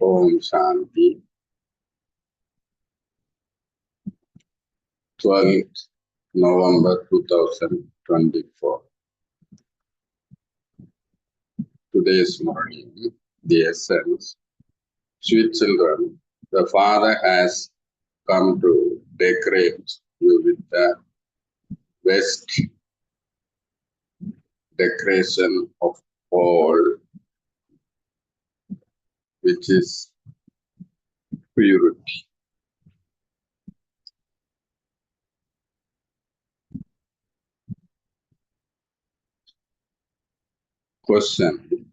Om Shanti. 12th November 2024. Today's morning, the essence. Sweet children, the Father has come to decorate you with the best decoration of all, which is purity. Question: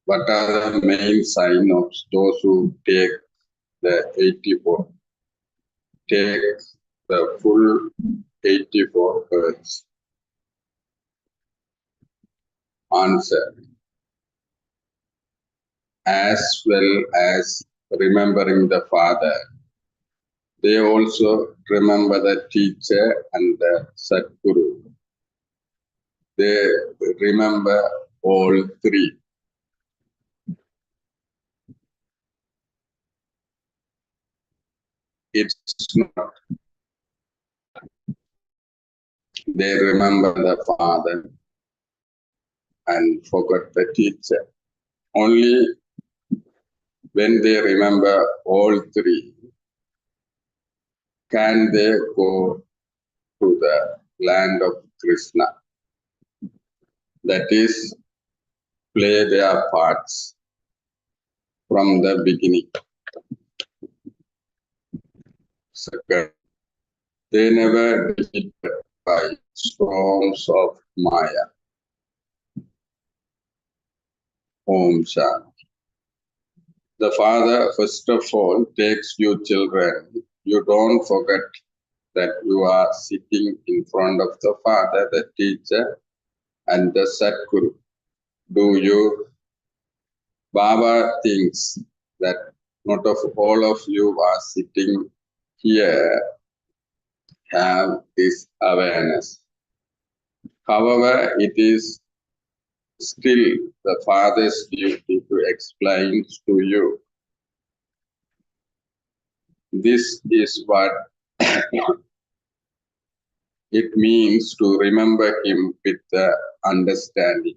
what are the main signs of those who take the 84? Take the full 84 Hertz? Answer: as well as remembering the Father, they also remember the teacher and the Sadguru. They remember all three. It's not. They remember the Father and forgot the teacher. Only when they remember all three can they go to the land of Krishna. That is, play their parts from the beginning. Second, they never defeated by storms of Maya. Om Shanti. The Father, first of all, takes you children. You don't forget that you are sitting in front of the Father, the teacher, and the Sadguru. Do you? Baba thinks that not of all of you are sitting here have this awareness. However, it is still the Father's duty to explain to you This is what it means to remember him with the understanding.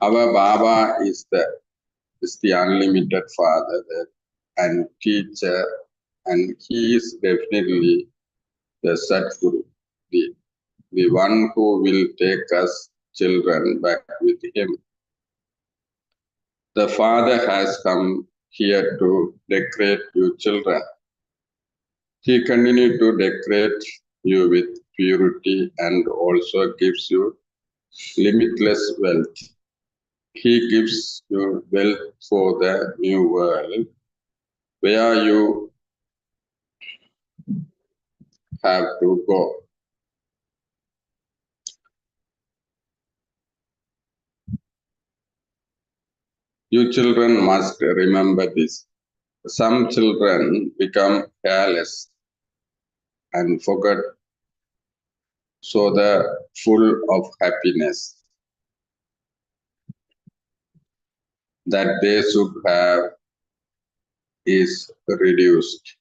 Our Baba is the unlimited Father and teacher, and he is definitely the Sadguru, the one who will take us children back with him. The Father has come here to decorate you children. He continues to decorate you with purity and also gives you limitless wealth. He gives you wealth for the new world where you have to go. You children must remember this. Some children become careless and forget so the full of happiness that they should have is reduced.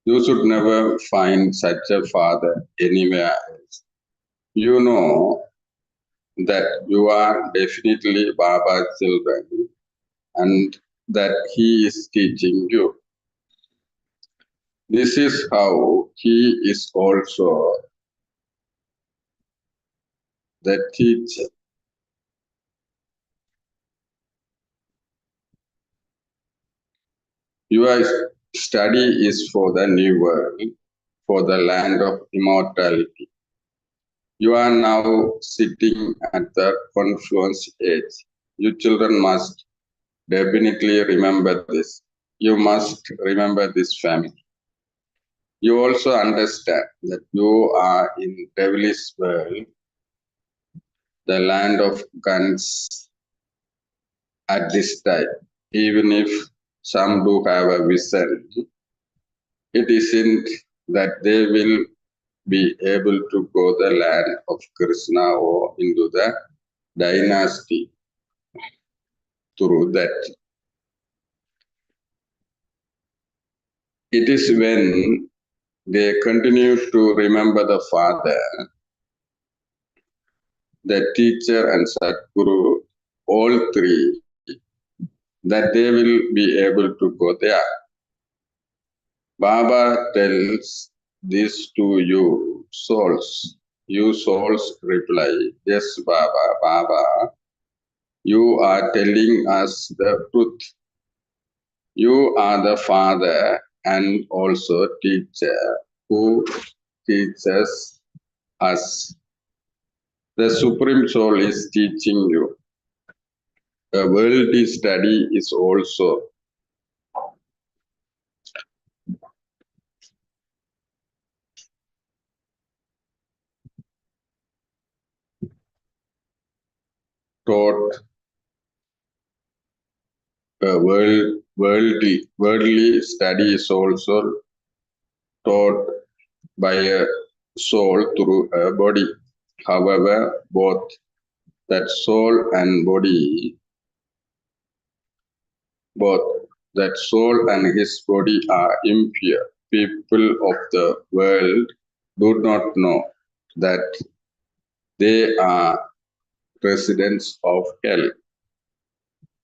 You should never find such a father anywhere else. You know that you are definitely Baba's children and that he is teaching you. This is how he is also the teacher. Your study is for the new world, for the land of immortality. You are now sitting at the confluence edge. You children must definitely remember this. You must remember this family. You also understand that you are in devilish world, the land of guns at this time. Even if some do have a vision, it isn't that they will be able to go the land of Krishna or into the dynasty through that. It is when they continue to remember the Father, the teacher and Sadguru, all three, that they will be able to go there. Baba tells this to you souls. You souls reply, yes, Baba, Baba, you are telling us the truth. You are the Father and also teacher who teaches us. The Supreme Soul is teaching you. A worldly study is also taught. A worldly study is also taught by a soul through a body. However, both that soul and body, both that soul and his body are impure. People of the world do not know that they are residents of hell.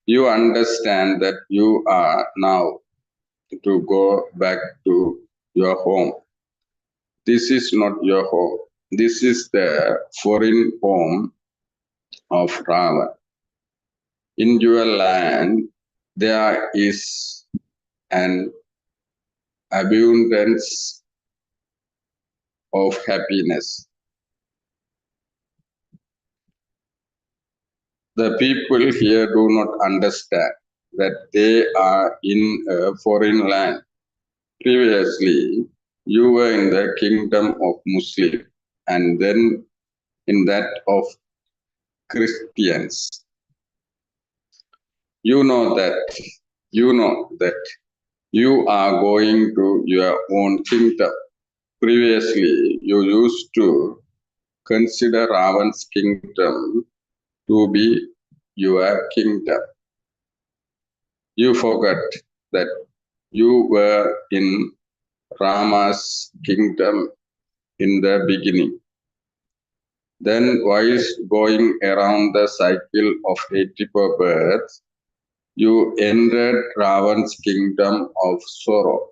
You understand that you are now to go back to your home. This is not your home. This is the foreign home of Rava. In your land, there is an abundance of happiness. The people here do not understand that they are in a foreign land. Previously, you were in the kingdom of Muslim and then in that of Christians. You know that you are going to your own kingdom. Previously, you used to consider Ravan's kingdom to be your kingdom. You forgot that you were in Rama's kingdom in the beginning. Then, while going around the cycle of 84 births, you entered Ravan's kingdom of sorrow.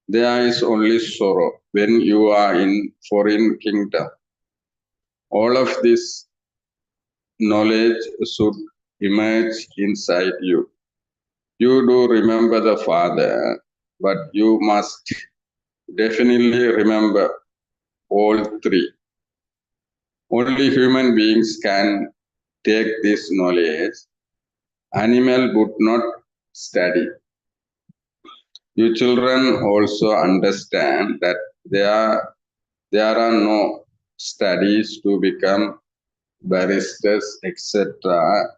There is only sorrow when you are in foreign kingdom. All of this knowledge should emerge inside you. You do remember the Father, but you must definitely remember all three. Only human beings can take this knowledge. Animal would not study. You children also understand that there are no studies to become baristas, etc.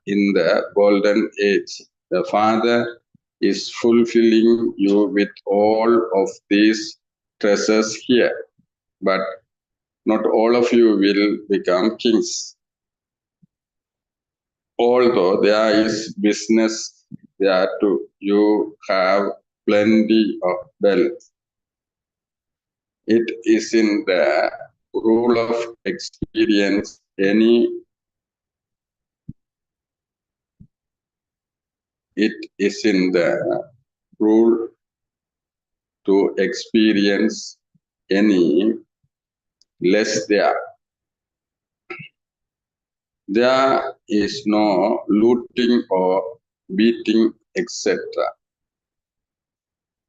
in the golden age. The Father is fulfilling you with all of these treasures here, but not all of you will become kings. Although there is business there too, you have plenty of wealth. It is in the rule of experience it is in the rule to experience any less there. There is no looting or beating, etc.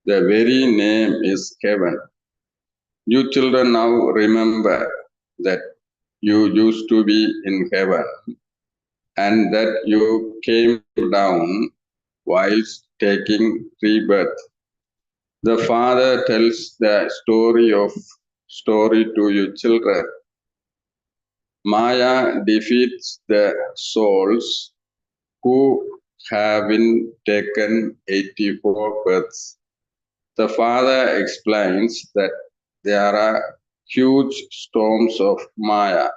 The very name is heaven. You children now remember that you used to be in heaven and that you came down whilst taking rebirth. The Father tells the story to you children. Maya defeats the souls who have been taken 84 births. The Father explains that there are huge storms of Maya.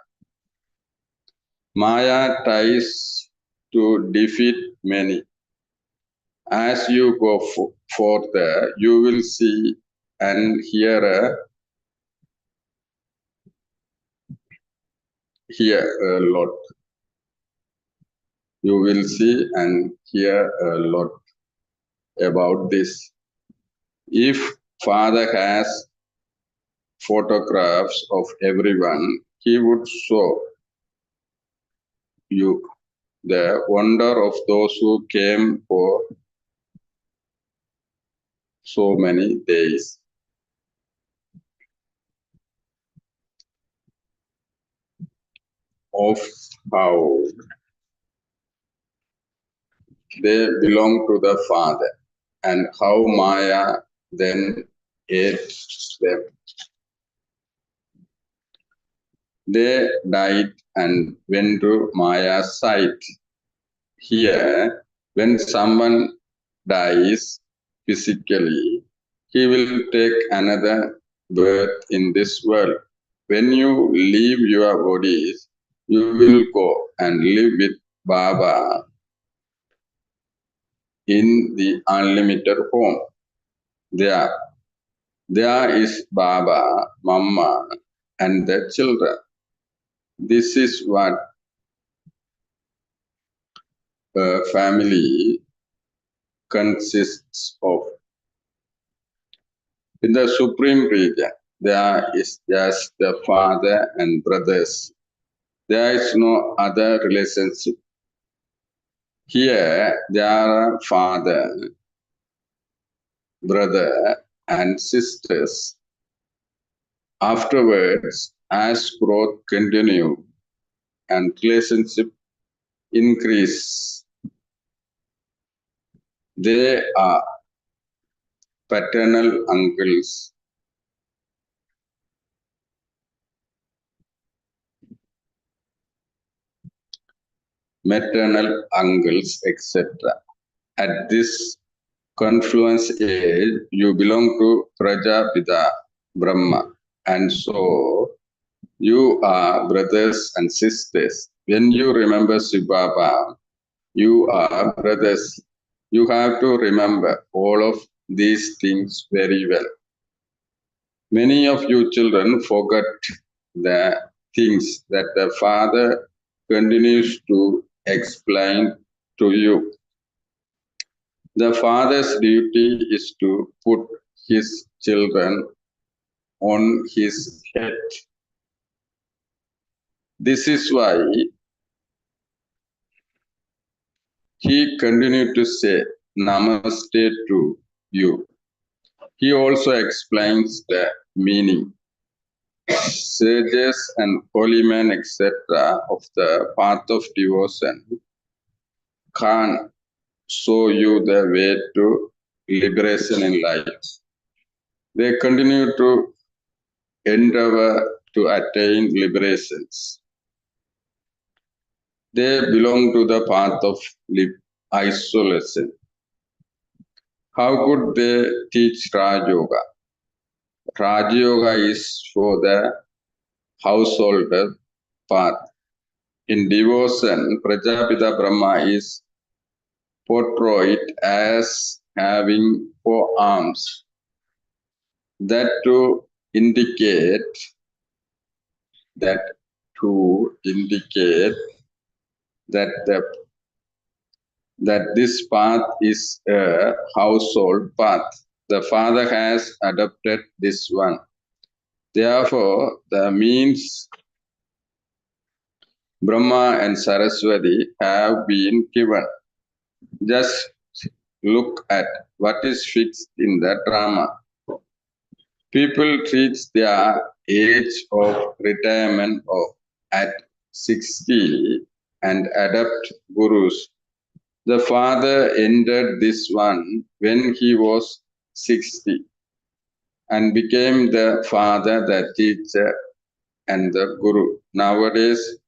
Maya tries to defeat many. As you go further, you will see and hear a lot. You will see and hear a lot about this. If Father has photographs of everyone, he would show you the wonder of those who came for so many days. Of how they belong to the Father and how Maya then ate them. They died and went to Maya's side. Here, when someone dies physically, he will take another birth in this world. When you leave your bodies, you will go and live with Baba in the unlimited home. There is Baba, Mama, and the children. This is what a family consists of. In the supreme region, there is just the father and brothers. There is no other relationship. Here, there are father, brother, and sisters. Afterwards, as growth continues and relationship increase, they are paternal uncles, maternal uncles, etc. At this confluence age, you belong to Prajapita Brahma, and so you are brothers and sisters. When you remember Shiv Baba, you are brothers. You have to remember all of these things very well. Many of you children forget the things that the father continues to explain to you. The father's duty is to put his children on his head. This is why he continued to say Namaste to you. He also explains the meaning. Sages and holy men, etc., of the path of devotion can't show you the way to liberation in life. They continue to endeavor to attain liberations. They belong to the path of isolation. How could they teach Raj Yoga? Raj Yoga is for the householder path. In devotion, Prajapita Brahma is portrayed as having 4 arms. That to indicate that this path is a household path. The father has adopted this one. Therefore, the means Brahma and Saraswati have been given. Just look at what is fixed in the drama. People reach their age of retirement at 60 and adopt gurus. The father entered this one when he was 60 and became the father, the teacher, and the guru. Nowadays,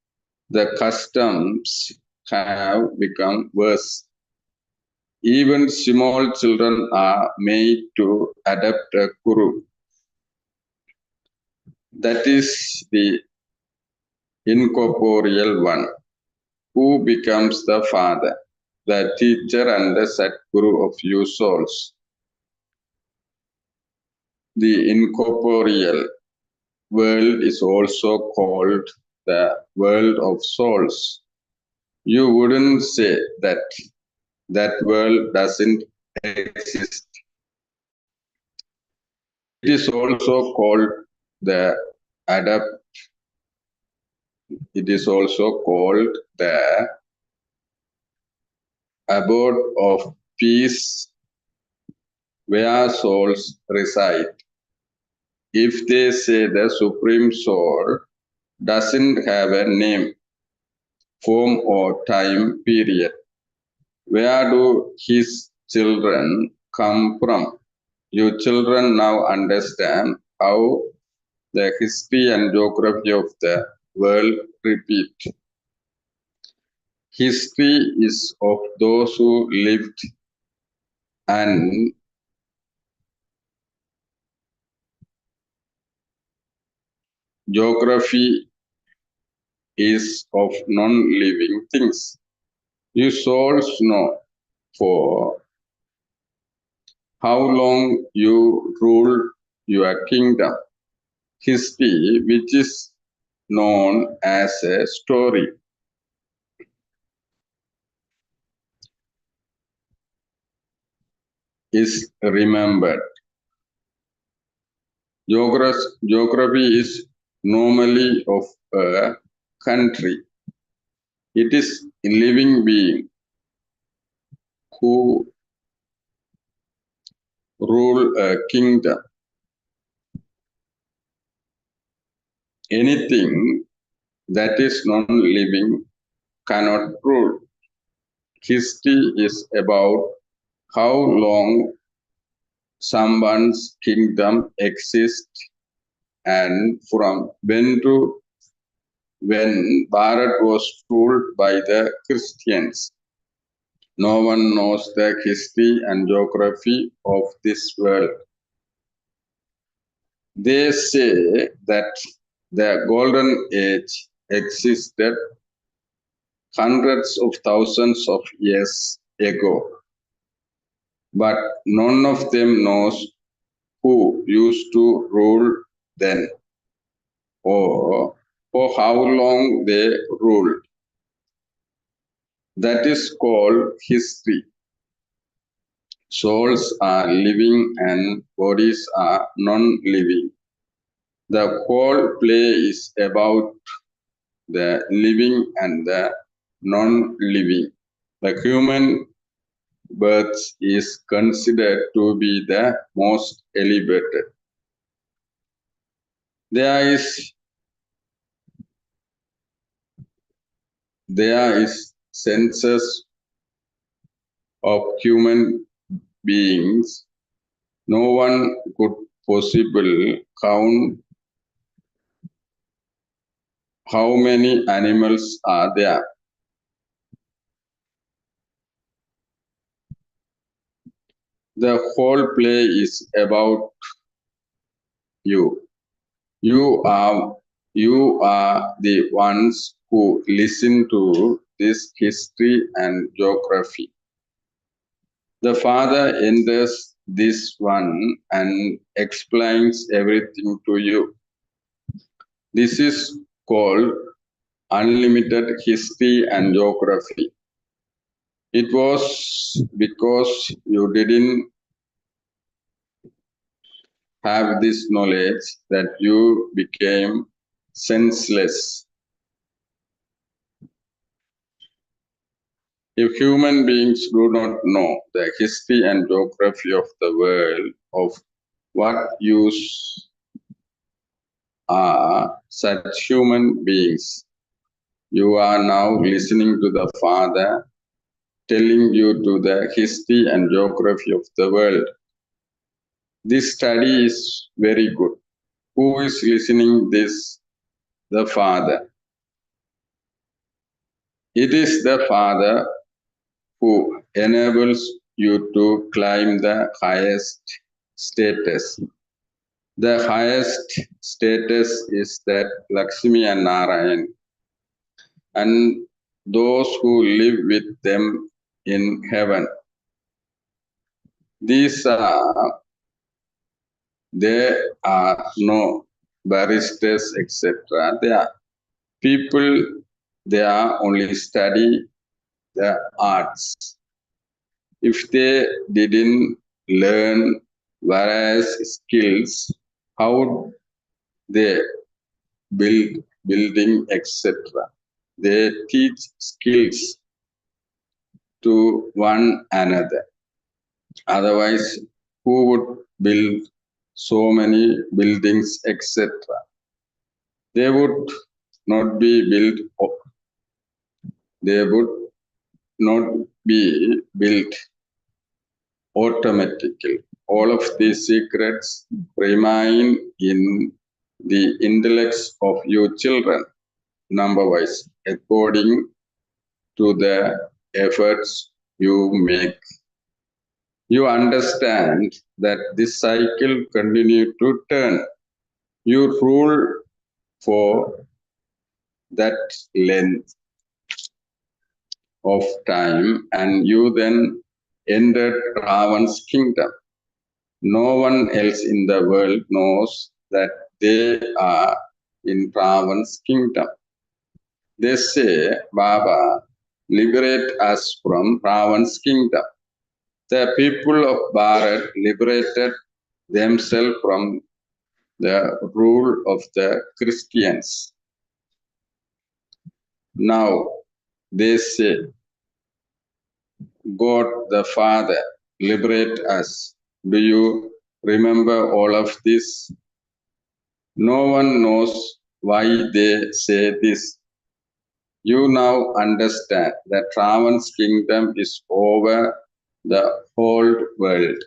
the customs have become worse. Even small children are made to adopt a guru. That is the incorporeal one, who becomes the father, the teacher and the Satguru of you souls. The incorporeal world is also called the world of souls. You wouldn't say that that world doesn't exist. It is also called the It is also called the abode of peace where souls reside. If they say the Supreme Soul doesn't have a name, form, or time period, where do his children come from? You children now understand how the history and geography of the world repeat. History is of those who lived, and geography is of non-living things. You souls know for how long you ruled your kingdom. History, which is known as a story, is remembered. Geography is normally of a country. It is a living being who rule a kingdom. Anything that is non-living cannot rule. History is about how long someone's kingdom exists, and from when Bharat was ruled by the Christians. No one knows the history and geography of this world. They say that the golden age existed hundreds of thousands of years ago, but none of them knows who used to rule then or for how long they ruled. That is called history. Souls are living and bodies are non-living. The whole play is about the living and the non-living. The human birth is considered to be the most elevated. There is census of human beings. No one could possibly count how many animals are there. The whole play is about you. You are the ones who listen to this history and geography. The father enters this one and explains everything to you. This is called unlimited history and geography. It was because you didn't have this knowledge that you became senseless. If human beings do not know the history and geography of the world, of what use are such human beings? You are now listening to the Father telling you to the history and geography of the world. This study is very good. Who is listening this? The Father. It is the Father who enables you to climb the highest status. The highest status is that Lakshmi and Narayan and those who live with them in heaven. There are no barristers, etc. They are people, they are only study the arts. If they didn't learn various skills, how would they build building, etc. They teach skills to one another. Otherwise, who would build so many buildings, etc.? They would not be built. They would not be built automatically. All of these secrets remain in the intellects of your children, number-wise, according to the efforts you make. You understand that this cycle continues to turn. You rule for that length of time and you then entered Ravan's kingdom. No one else in the world knows that they are in Ravan's kingdom. They say, Baba, liberate us from Ravan's kingdom. The people of Bharat liberated themselves from the rule of the Christians. Now they say, God the Father, liberate us. Do you remember all of this? No one knows why they say this. You now understand that Ravan's kingdom is over the whole world.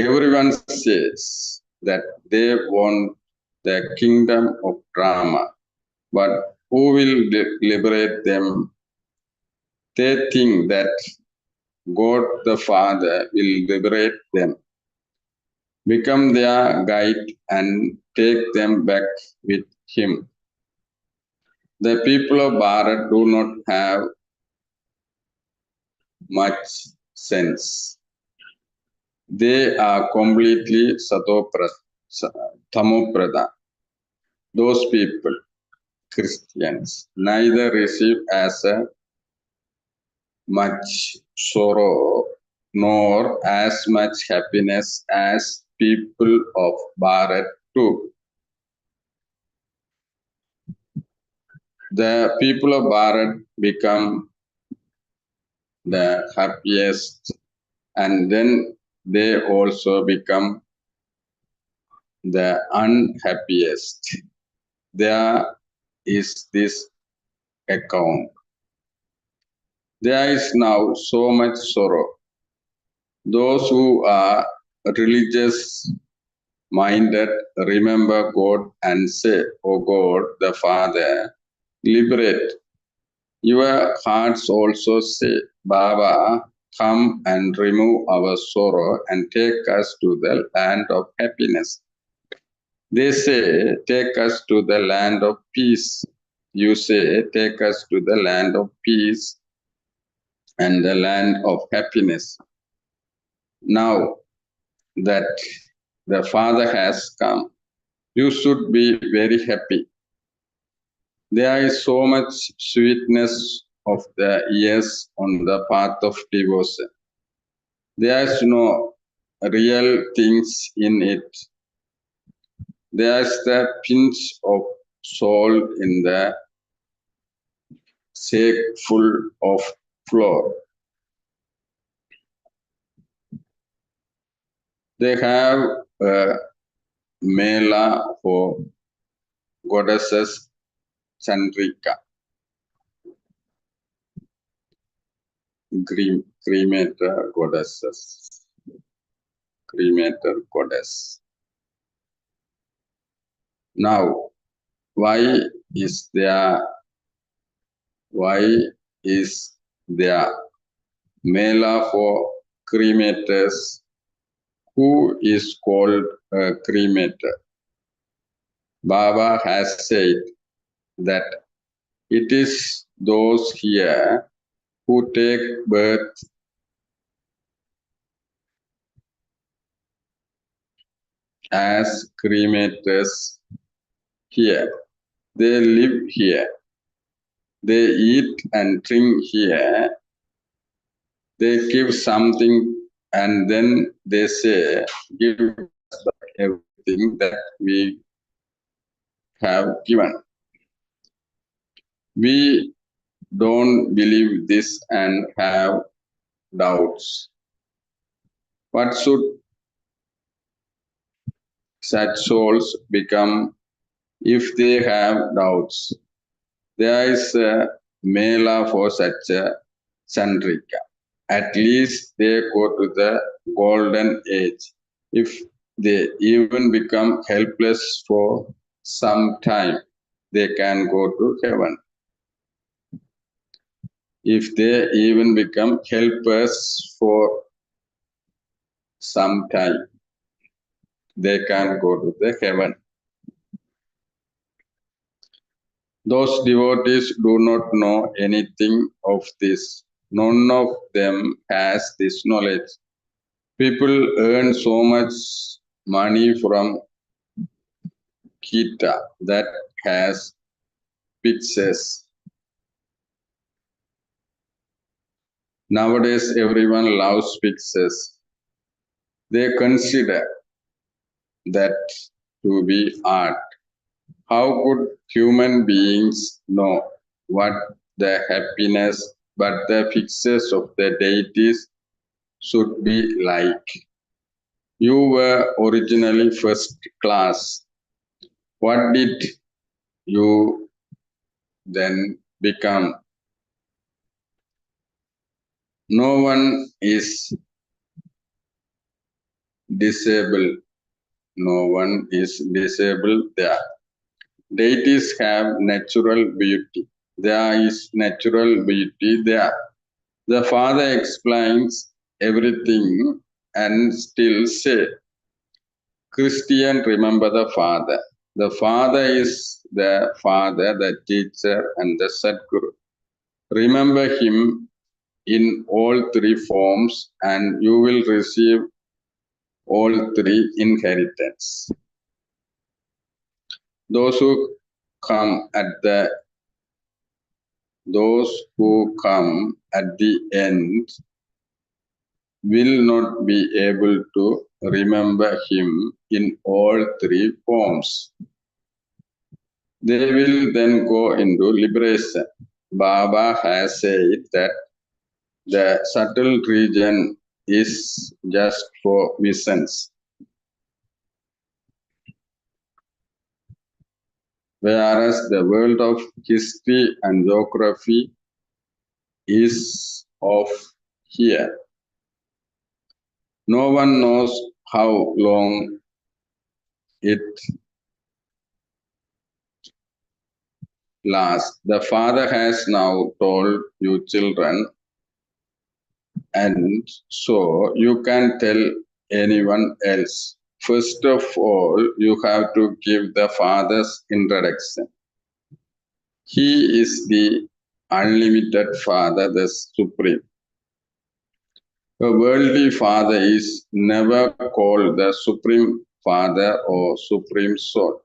everyone says that they want the kingdom of drama, but who will liberate them? They think that God the Father will liberate them, become their guide, and take them back with Him. The people of Bharat do not have much sense. They are completely tamoprada. Those people, Christians, neither receive as much sorrow nor as much happiness as people of Bharat do. The people of Bharat become the happiest, and then they also become the unhappiest. There is this account. There is now so much sorrow. Those who are religious minded remember God and say, "O God, the Father, liberate." Your hearts also say, "Baba, come and remove our sorrow and take us to the land of happiness." They say, "Take us to the land of peace." You say, "Take us to the land of peace and the land of happiness." Now that the Father has come, you should be very happy. There is so much sweetness of the years on the path of devotion. There is no real things in it. There is the pinch of salt in the sack full of flour. They have a mela for goddesses Chandrika, cremator goddesses, cremator goddess. Now, why is there mela for cremators? Who is called a cremator? Baba has said that it is those here who take birth as cremators here. They live here. They eat and drink here. They give something and then they say, "Give us back everything that we have given." We don't believe this and have doubts. What should such souls become if they have doubts? There is a mela for such a Chandrika. At least they go to the golden age. If they even become helpless for some time, they can go to heaven. If they even become helpless for some time, they can go to the heaven. Those devotees do not know anything of this. None of them has this knowledge. People earn so much money from Kita that has pictures. Nowadays, everyone loves pictures. They consider that to be art. How could human beings know what the happiness but the pictures of the deities should be like? You were originally first class. What did you then become? No one is disabled. No one is disabled there. Deities have natural beauty. There is natural beauty there. The Father explains everything and still say, Christian, remember the Father. The Father is the Father, the teacher, and the Sadguru. Remember him in all three forms, and you will receive all three inheritance. Those who come at the end will not be able to remember him in all three forms. They will then go into liberation. Baba has said that the subtle region is just for visions, whereas the world of history and geography is of here. No one knows how long it lasts. The Father has now told you children, and so you can tell anyone else. First of all, you have to give the Father's introduction. He is the unlimited Father, the Supreme. A worldly Father is never called the Supreme Father or Supreme Soul.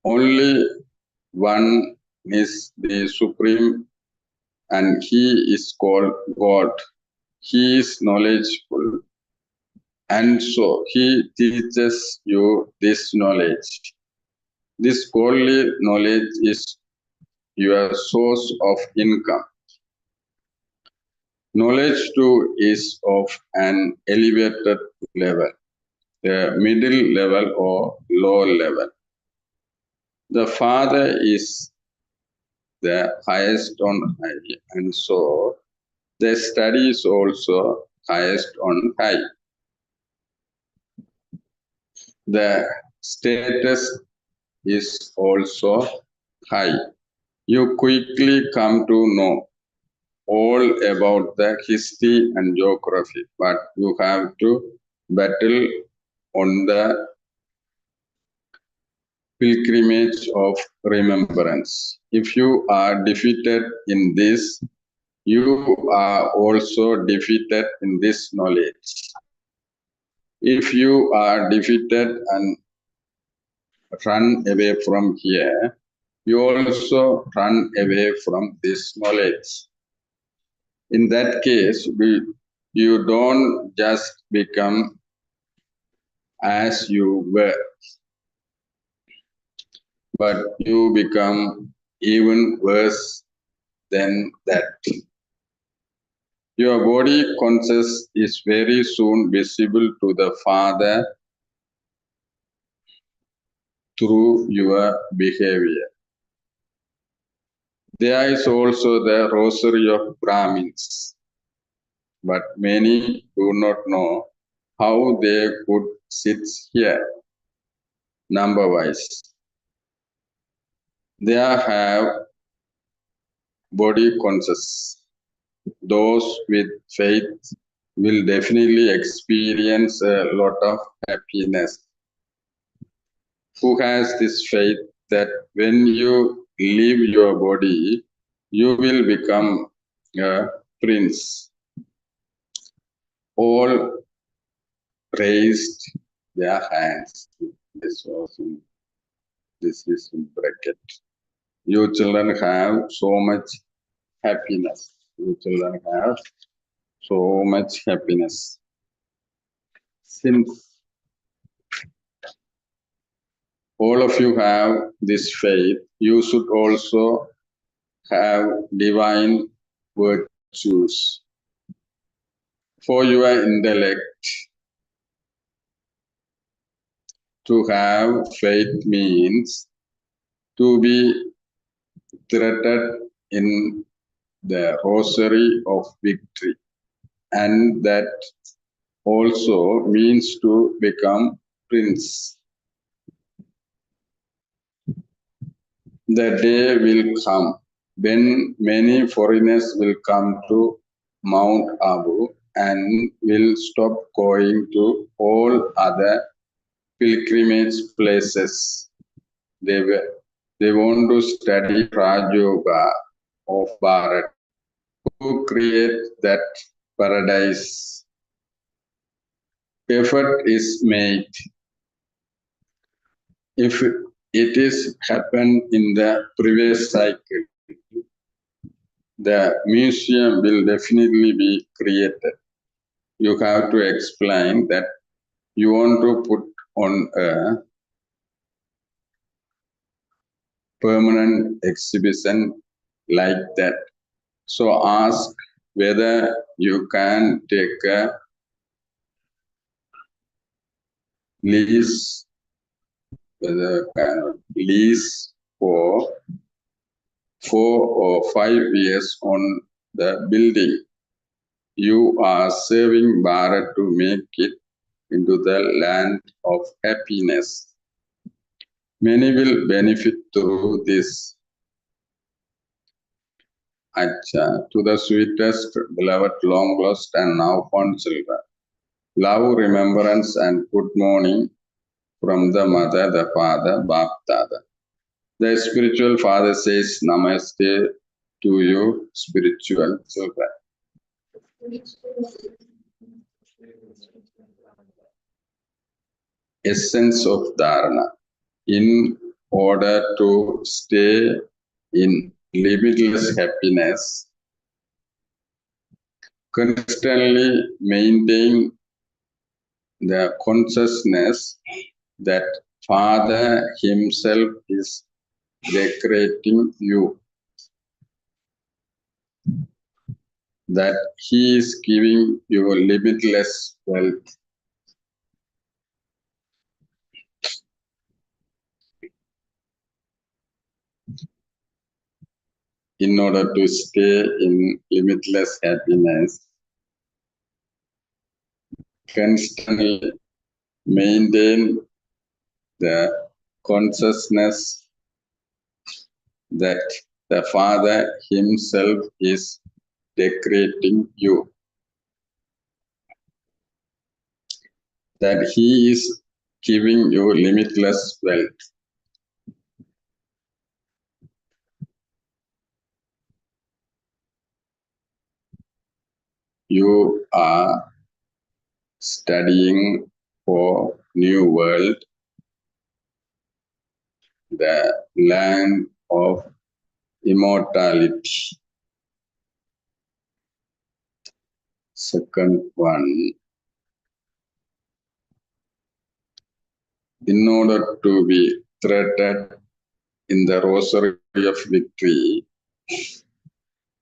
Only one is the Supreme, and he is called God. He is knowledgeful, and so he teaches you this knowledge. This godly knowledge is your source of income. Knowledge too is of an elevated level, the middle level or low level. The Father is the highest on high, and so the study is also highest on high. The status is also high. You quickly come to know all about the history and geography, but you have to battle on the pilgrimage of remembrance. If you are defeated in this, you are also defeated in this knowledge. If you are defeated and run away from here, you also run away from this knowledge. In that case, you don't just become as you were, but you become even worse than that. Your body conscious is very soon visible to the Father through your behavior. There is also the rosary of Brahmins, but many do not know how they could sit here number-wise. They have body conscious. Those with faith will definitely experience a lot of happiness. Who has this faith that when you leave your body, you will become a prince? All raised their hands. This is in bracket. You children have so much happiness. You children have so much happiness. Since all of you have this faith, you should also have divine virtues. For your intellect, to have faith means to be threaded in the rosary of victory, and that also means to become prince. The day will come when many foreigners will come to Mount Abu and will stop going to all other pilgrimage places. They want to study Raj Yoga of Bharat, who create that paradise. Effort is made. If it is happened in the previous cycle, the museum will definitely be created. You have to explain that you want to put on a permanent exhibition like that. So ask whether you can take a lease, whether can lease for 4 or 5 years on the building. You are serving Bharat to make it into the land of happiness. Many will benefit through this. Acha, to the sweetest, beloved, long lost, and now found children. Love, remembrance, and good morning from the mother, the father, Bap Dada. The spiritual father says, Namaste to you, spiritual children. Essence of Dharana. In order to stay in limitless happiness, constantly maintain the consciousness that Father Himself is decorating you, that He is giving you limitless wealth. In order to stay in limitless happiness, constantly maintain the consciousness that the Father Himself is decorating you, that He is giving you limitless wealth. You are studying for new world, the land of immortality. Second one, in order to be threaded in the rosary of victory,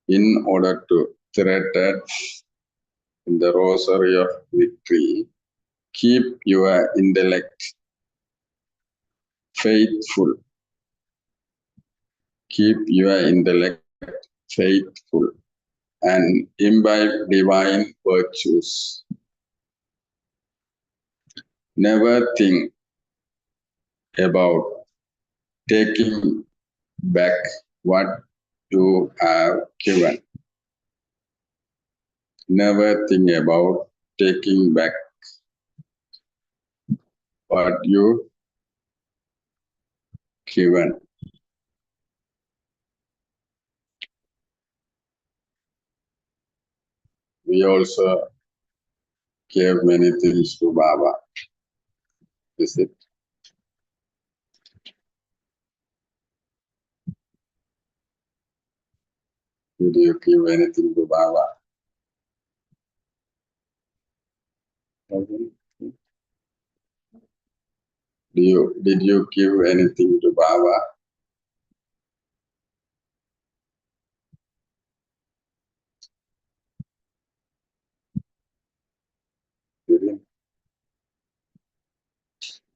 in order to threaded in the rosary of victory, keep your intellect faithful. Keep your intellect faithful and imbibe divine virtues. Never think about taking back what you have given. Never think about taking back what you given. We also gave many things to Baba. Is it? Did you give anything to Baba? Did you give anything to Baba? Didn't?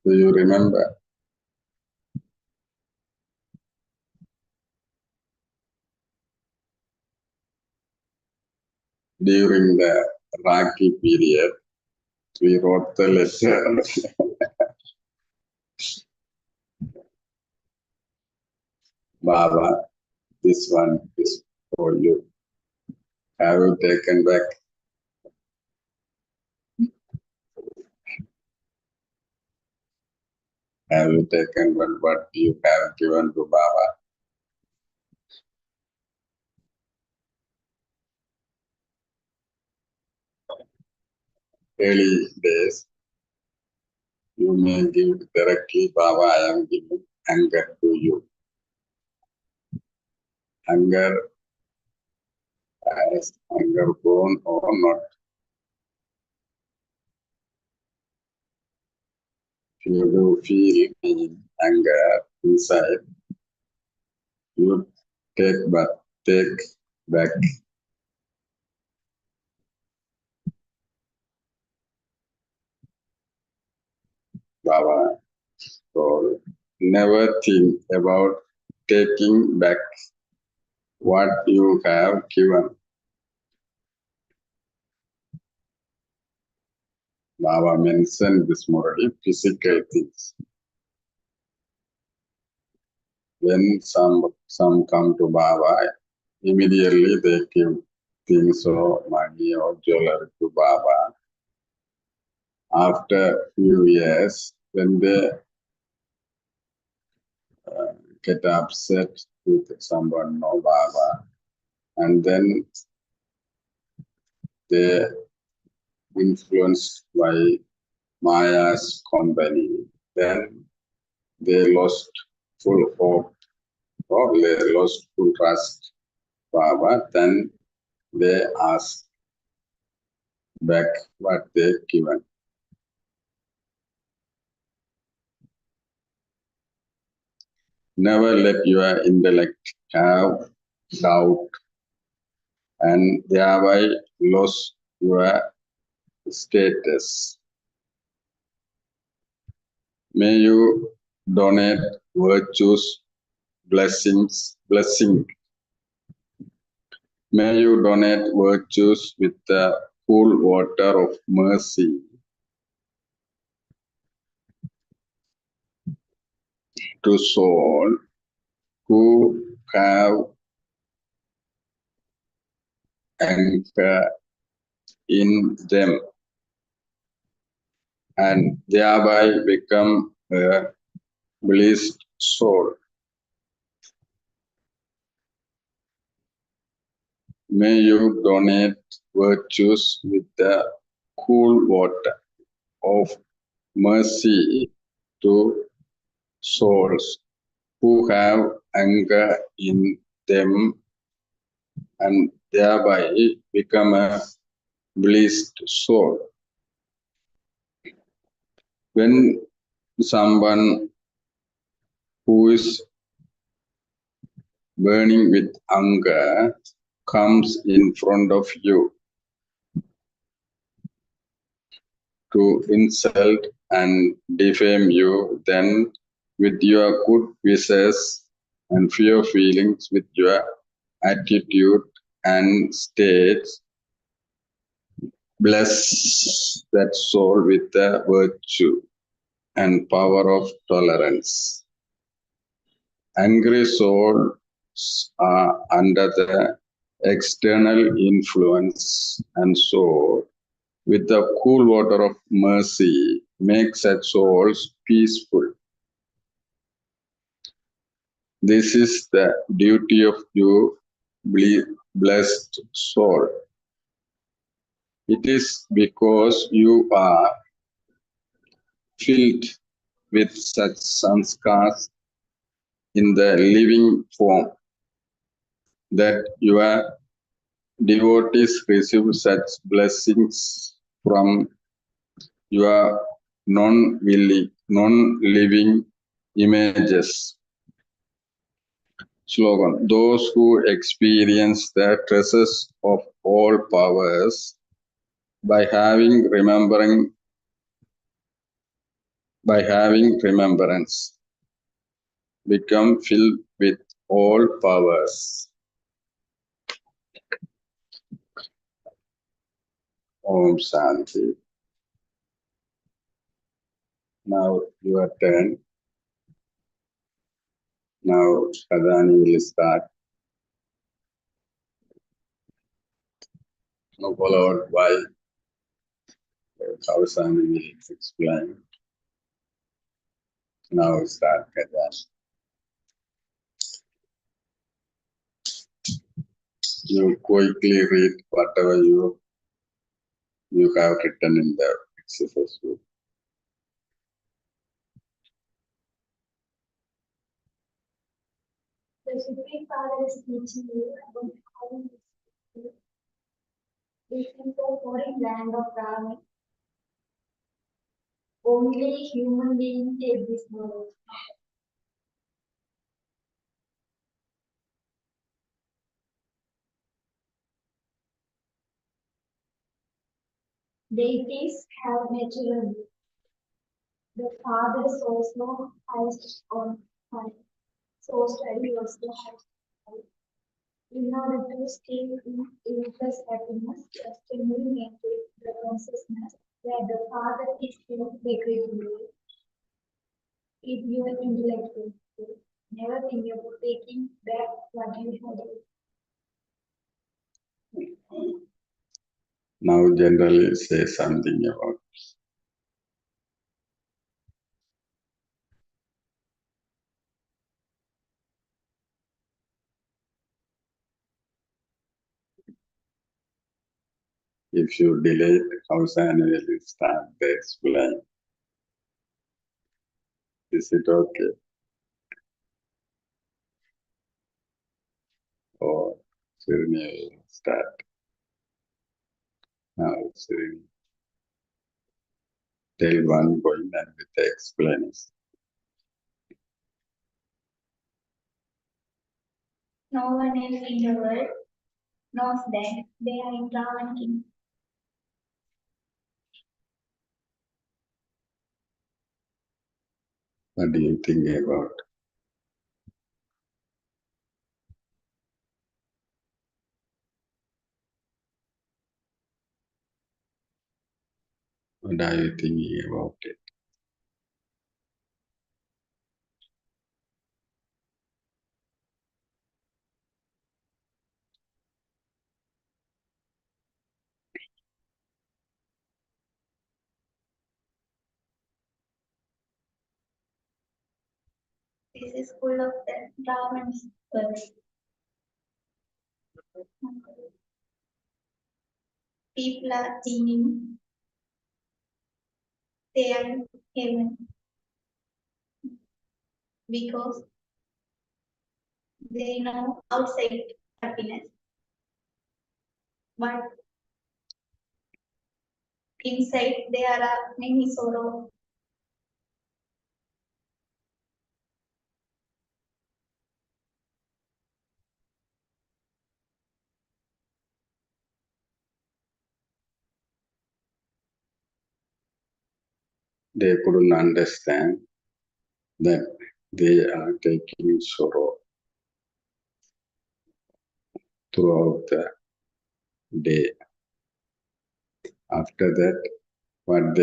Do you remember? During the Raki period, We wrote the letter. Baba, this one is for you. Have you taken back? Have you taken back what you have given to Baba? Early days, you may give directly, Baba, I am giving anger to you. Anger, as anger born or not. If you do feel anger inside, you take back, Baba. So never think about taking back what you have given. Baba mentioned this morally, physical things. When some come to Baba, immediately they give things or money or jewelry to Baba. After few years, when they get upset with someone, no Baba, and then they influenced by Maya's company, then they lost full hope or they lost full trust, Baba. Then they ask back what they given. Never let your intellect have doubt and thereby lose your status. May you donate virtues, blessing. May you donate virtues with the cool water of mercy to souls who have anger in them and thereby become a blessed soul. May you donate virtues with the cool water of mercy to souls who have anger in them and thereby become a blessed soul. When someone who is burning with anger comes in front of you to insult and defame you, then with your good wishes and fear feelings, with your attitude and state, bless that soul with the virtue and power of tolerance. Angry souls are under the external influence, and so, with the cool water of mercy, make such souls peaceful. This is the duty of you, blessed soul. It is because you are filled with such sanskars in the living form that your devotees receive such blessings from your non-living images. Slogan: those who experience the treasures of all powers by having remembrance become filled with all powers. Om Shanti. Now your turn. Now Kadani will start. Now followed by Kausani will explain. Now start Kadani. You quickly read whatever you have written in the exercise book. The Supreme Father is teaching you about how this is the foreign land of Brahmin. Only human beings take this knowledge. Deities have natural. The Father is also highest on high. So study was the highest. In order to stay in limitless happiness, just maintain the consciousness that the Father is still secret in you. If you are intellectual, never think about taking back what you had. Now generally say something about if you delay, Kausani will start the explain. Is it okay? Or Srini will start. Now Srini. Tell one point and with the explanation. No one else in the world knows that they are in Brahman King. What do you think about? What are you thinking about it? This is full of the Brahman's words. People are thinking they are in heaven because they know outside happiness. But inside there are many sorrows. They couldn't understand that they are taking sorrow throughout the day. After that, what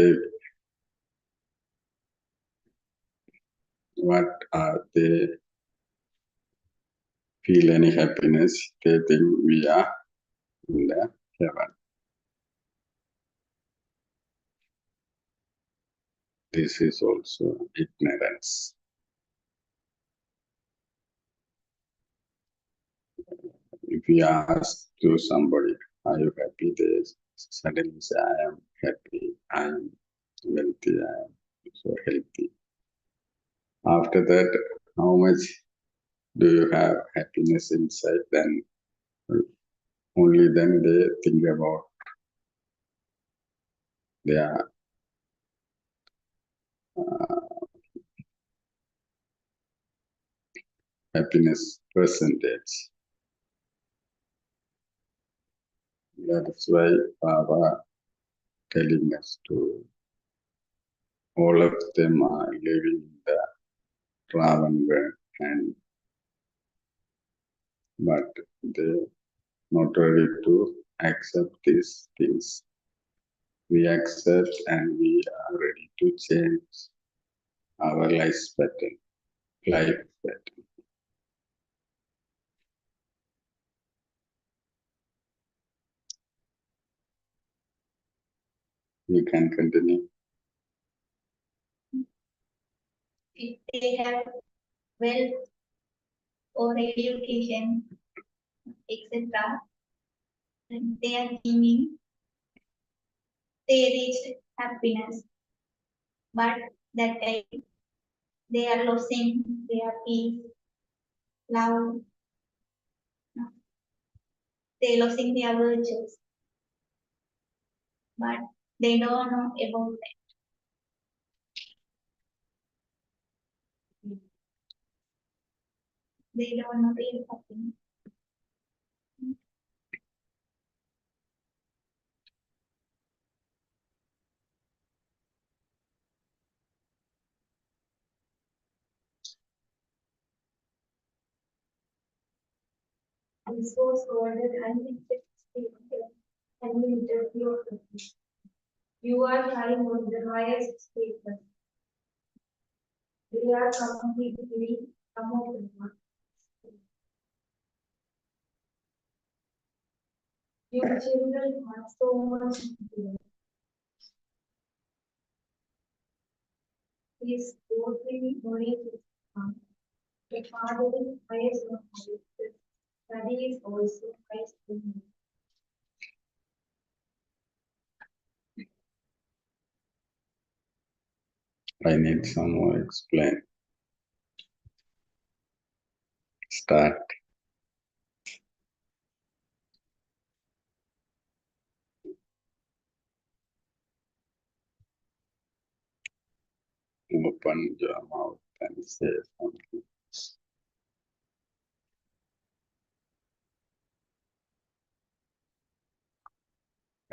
are they feel any happiness, they think we are in the heaven. This is also ignorance. If we ask to somebody, are you happy? They suddenly say, I am happy, I am wealthy, I am so healthy. After that, how much do you have happiness inside? Then only then they think about their happiness percentage. That is why Baba telling us to all of them are living in the Ravan world, and but they not ready to accept these things. We accept and we are ready to change. our life pattern. Life pattern. You can continue. If they have wealth or education, etc., and they are thinking they reached happiness, but that time they are losing their peace, love, they losing their virtues, but they don't know about that. They don't know real happiness. This was ordered unlimited statement, unlimited pure. You are trying on the highest statement. They are completely promoted. Your children have so much to do. Please totally donate it. The father is highest of highest. Study is also highest. I need some more explain. Start. Open your mouth and say something.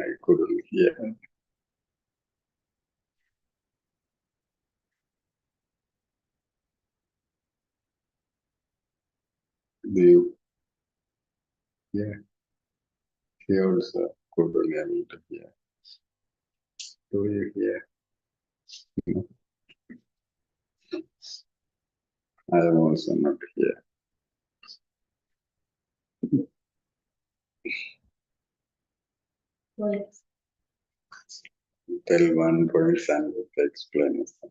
I couldn't hear. Do you hear? He also couldn't able to hear. Do you hear? No. I am also not here. Yes. Tell one point and with the explanation.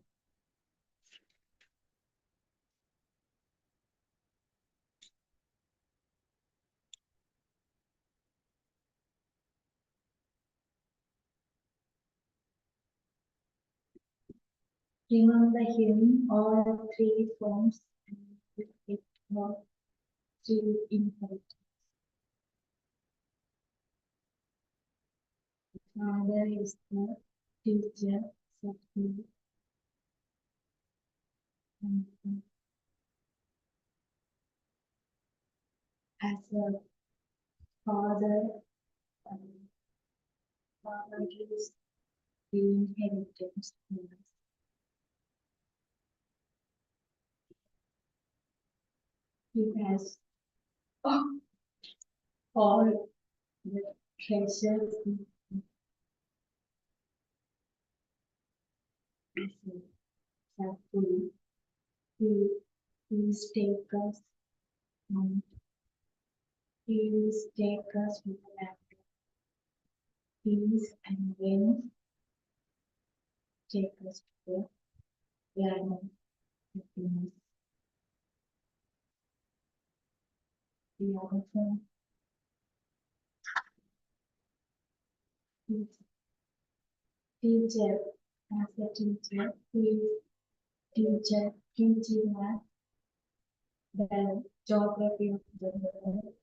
Remember him all three forms and it was to inherit. Father is the teacher, Sakti, and as a father, father gives the inheritance to us. He has all the treasures in Sakti. Please take us and please take us with that peace and then take us to the land of happiness. The other one is teacher. As a teacher, please teacher teaching us the geography of the world,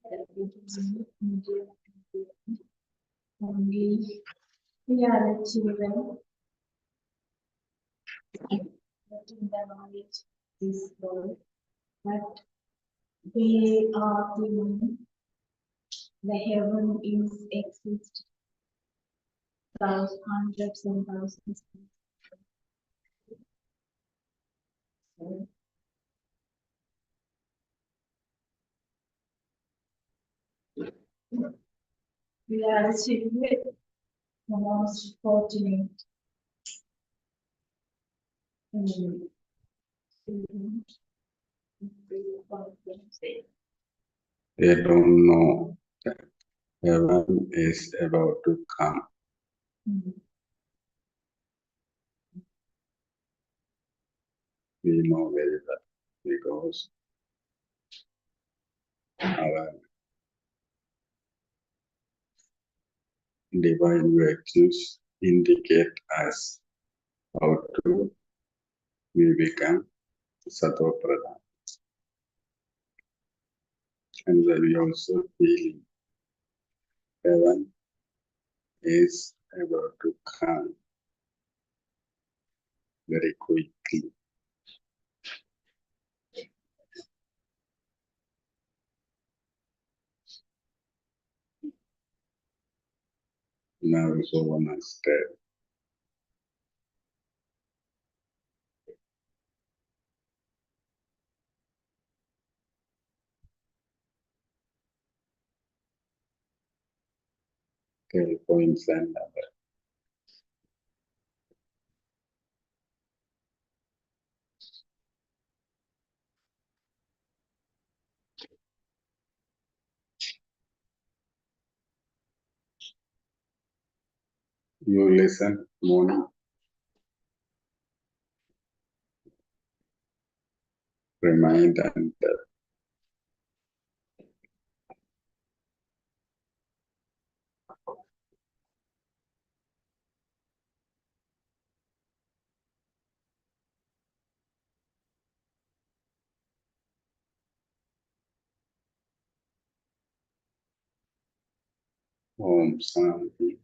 the beginning, middle, and end. Only we are the children getting the knowledge of this world, but they are the one. The heaven is exist hundreds and thousands. So, we are the children, the most fortunate. They don't know that heaven is about to come. We know very well because our divine virtues indicate us how to we become Sattva Pradhan. And then we also feel heaven is about to come very quickly. Now so one has said, tell points and other. You listen, morning, remind and tell. Om Shanti.